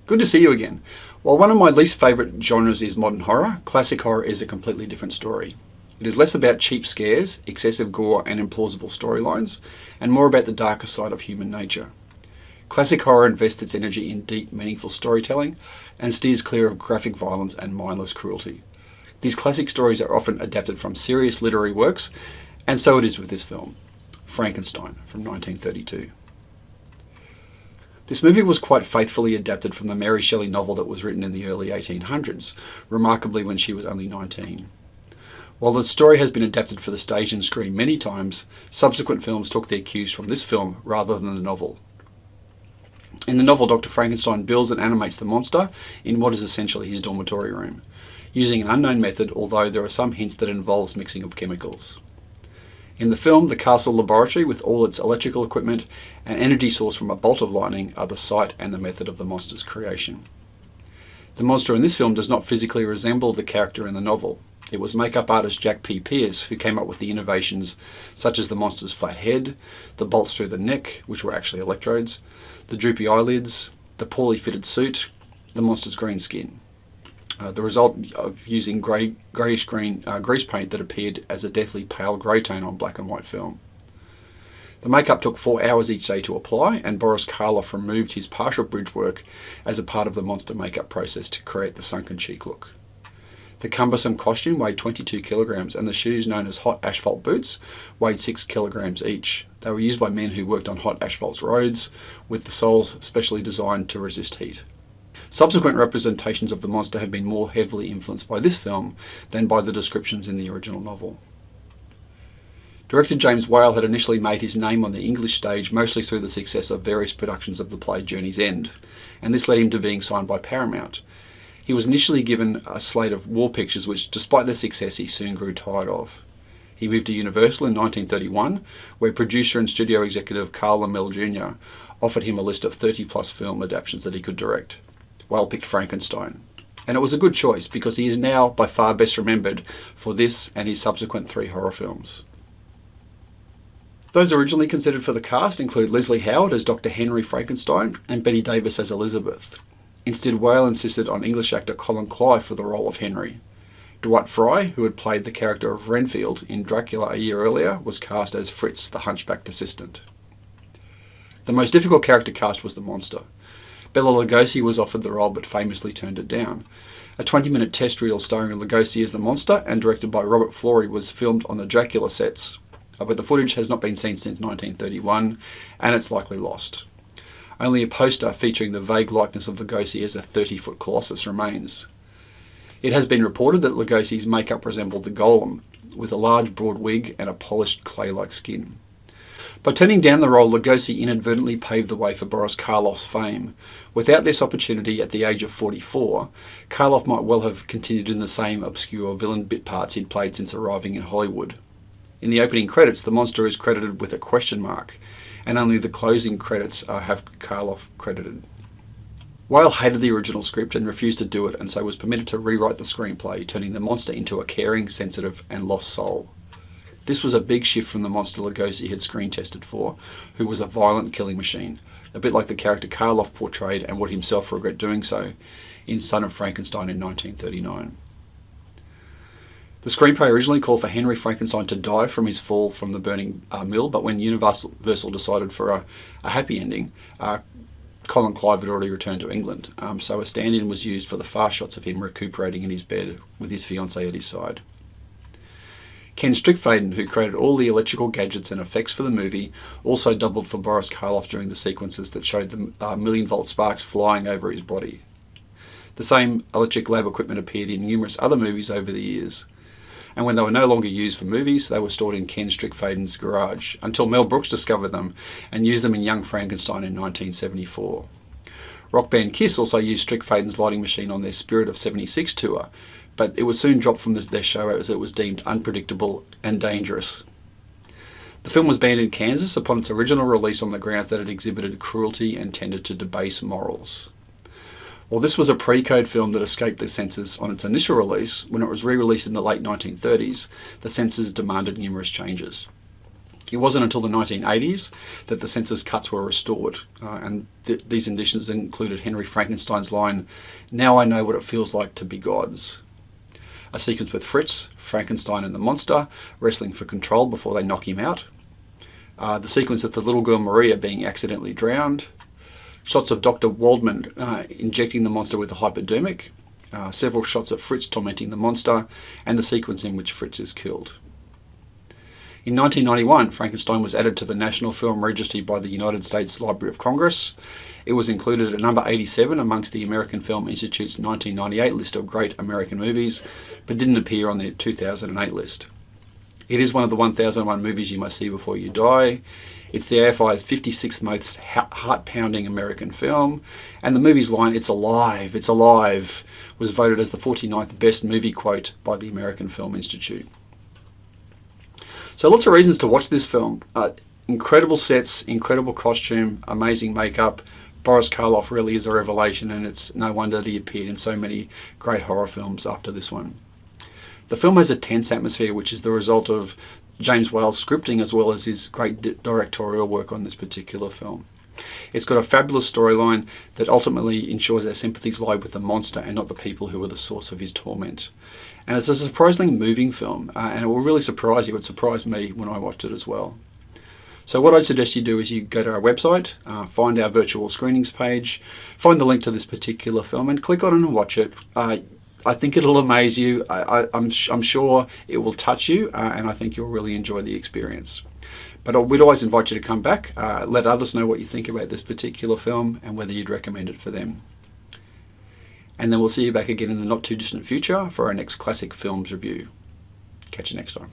Good to see you again. While one of my least favourite genres is modern horror, classic horror is a completely different story. It is less about cheap scares, excessive gore and implausible storylines, and more about the darker side of human nature. Classic horror invests its energy in deep, meaningful storytelling and steers clear of graphic violence and mindless cruelty. These classic stories are often adapted from serious literary works, and so it is with this film, Frankenstein from 1932. This movie was quite faithfully adapted from the Mary Shelley novel that was written in the early 1800s, remarkably when she was only 19. While the story has been adapted for the stage and screen many times, subsequent films took their cues from this film rather than the novel. In the novel, Dr. Frankenstein builds and animates the monster in what is essentially his dormitory room, using an unknown method, although there are some hints that it involves mixing of chemicals. In the film, the castle laboratory with all its electrical equipment and energy source from a bolt of lightning are the site and the method of the monster's creation. The monster in this film does not physically resemble the character in the novel. It was makeup artist Jack P. Pierce who came up with the innovations such as the monster's flat head, the bolts through the neck, which were actually electrodes, the droopy eyelids, the poorly fitted suit, the monster's green skin. The result of using greyish-green grease paint that appeared as a deathly pale grey tone on black and white film. The makeup took 4 hours each day to apply, and Boris Karloff removed his partial bridge work as a part of the monster makeup process to create the sunken cheek look. The cumbersome costume weighed 22 kilograms, and the shoes known as hot asphalt boots weighed 6 kilograms each. They were used by men who worked on hot asphalt roads, with the soles specially designed to resist heat. Subsequent representations of the monster have been more heavily influenced by this film than by the descriptions in the original novel. Director James Whale had initially made his name on the English stage mostly through the success of various productions of the play Journey's End, and this led him to being signed by Paramount. He was initially given a slate of war pictures which, despite their success, he soon grew tired of. He moved to Universal in 1931, where producer and studio executive Carl Laemmle Jr. offered him a list of 30-plus film adaptations that he could direct. Whale picked Frankenstein. And it was a good choice because he is now by far best remembered for this and his subsequent 3 horror films. Those originally considered for the cast include Leslie Howard as Dr. Henry Frankenstein and Betty Davis as Elizabeth. Instead, Whale insisted on English actor Colin Clive for the role of Henry. Dwight Fry, who had played the character of Renfield in Dracula a year earlier, was cast as Fritz, the hunchbacked assistant. The most difficult character cast was the monster. Bela Lugosi was offered the role but famously turned it down. A 20-minute test reel starring Lugosi as the monster and directed by Robert Florey was filmed on the Dracula sets, but the footage has not been seen since 1931 and it's likely lost. Only a poster featuring the vague likeness of Lugosi as a 30-foot colossus remains. It has been reported that Lugosi's makeup resembled the Golem, with a large broad wig and a polished clay-like skin. By turning down the role, Lugosi inadvertently paved the way for Boris Karloff's fame. Without this opportunity at the age of 44, Karloff might well have continued in the same obscure villain bit parts he'd played since arriving in Hollywood. In the opening credits, the monster is credited with a question mark, and only the closing credits have Karloff credited. Whale hated the original script and refused to do it, and so was permitted to rewrite the screenplay, turning the monster into a caring, sensitive, and lost soul. This was a big shift from the monster Lugosi had screen tested for, who was a violent killing machine, a bit like the character Karloff portrayed and would himself regret doing so in Son of Frankenstein in 1939. The screenplay originally called for Henry Frankenstein to die from his fall from the burning mill, but when Universal decided for a happy ending, Colin Clive had already returned to England, so a stand-in was used for the fast shots of him recuperating in his bed with his fiancée at his side. Ken Strickfaden, who created all the electrical gadgets and effects for the movie, also doubled for Boris Karloff during the sequences that showed the million-volt sparks flying over his body. The same electric lab equipment appeared in numerous other movies over the years, and when they were no longer used for movies, they were stored in Ken Strickfaden's garage, until Mel Brooks discovered them and used them in Young Frankenstein in 1974. Rock band Kiss also used Strickfaden's lighting machine on their Spirit of 76 tour, but it was soon dropped from their show as it was deemed unpredictable and dangerous. The film was banned in Kansas upon its original release on the grounds that it exhibited cruelty and tended to debase morals. While this was a pre-code film that escaped the censors on its initial release, when it was re-released in the late 1930s, the censors demanded numerous changes. It wasn't until the 1980s that the census cuts were restored, and these editions included Henry Frankenstein's line, "Now I know what it feels like to be gods." A sequence with Fritz, Frankenstein and the monster wrestling for control before they knock him out. The sequence of the little girl Maria being accidentally drowned. Shots of Dr. Waldman injecting the monster with a hypodermic. Several shots of Fritz tormenting the monster, and the sequence in which Fritz is killed. In 1991, Frankenstein was added to the National Film Registry by the United States Library of Congress. It was included at number 87 amongst the American Film Institute's 1998 list of great American movies, but didn't appear on the 2008 list. It is one of the 1001 movies you must see before you die. It's the AFI's 56th most heart-pounding American film, and the movie's line, "It's alive, it's alive," was voted as the 49th best movie quote by the American Film Institute. So lots of reasons to watch this film. Incredible sets, incredible costume, amazing makeup. Boris Karloff really is a revelation, and it's no wonder that he appeared in so many great horror films after this one. The film has a tense atmosphere, which is the result of James Whale's scripting as well as his great directorial work on this particular film. It's got a fabulous storyline that ultimately ensures our sympathies lie with the monster and not the people who are the source of his torment. And it's a surprisingly moving film, and it will really surprise you. It surprised me when I watched it as well. So what I'd suggest you do is you go to our website, find our virtual screenings page, find the link to this particular film and click on it and watch it. I think it'll amaze you. I'm sure it will touch you, and I think you'll really enjoy the experience. But we'd always invite you to come back, let others know what you think about this particular film and whether you'd recommend it for them. And then we'll see you back again in the not too distant future for our next classic films review. Catch you next time.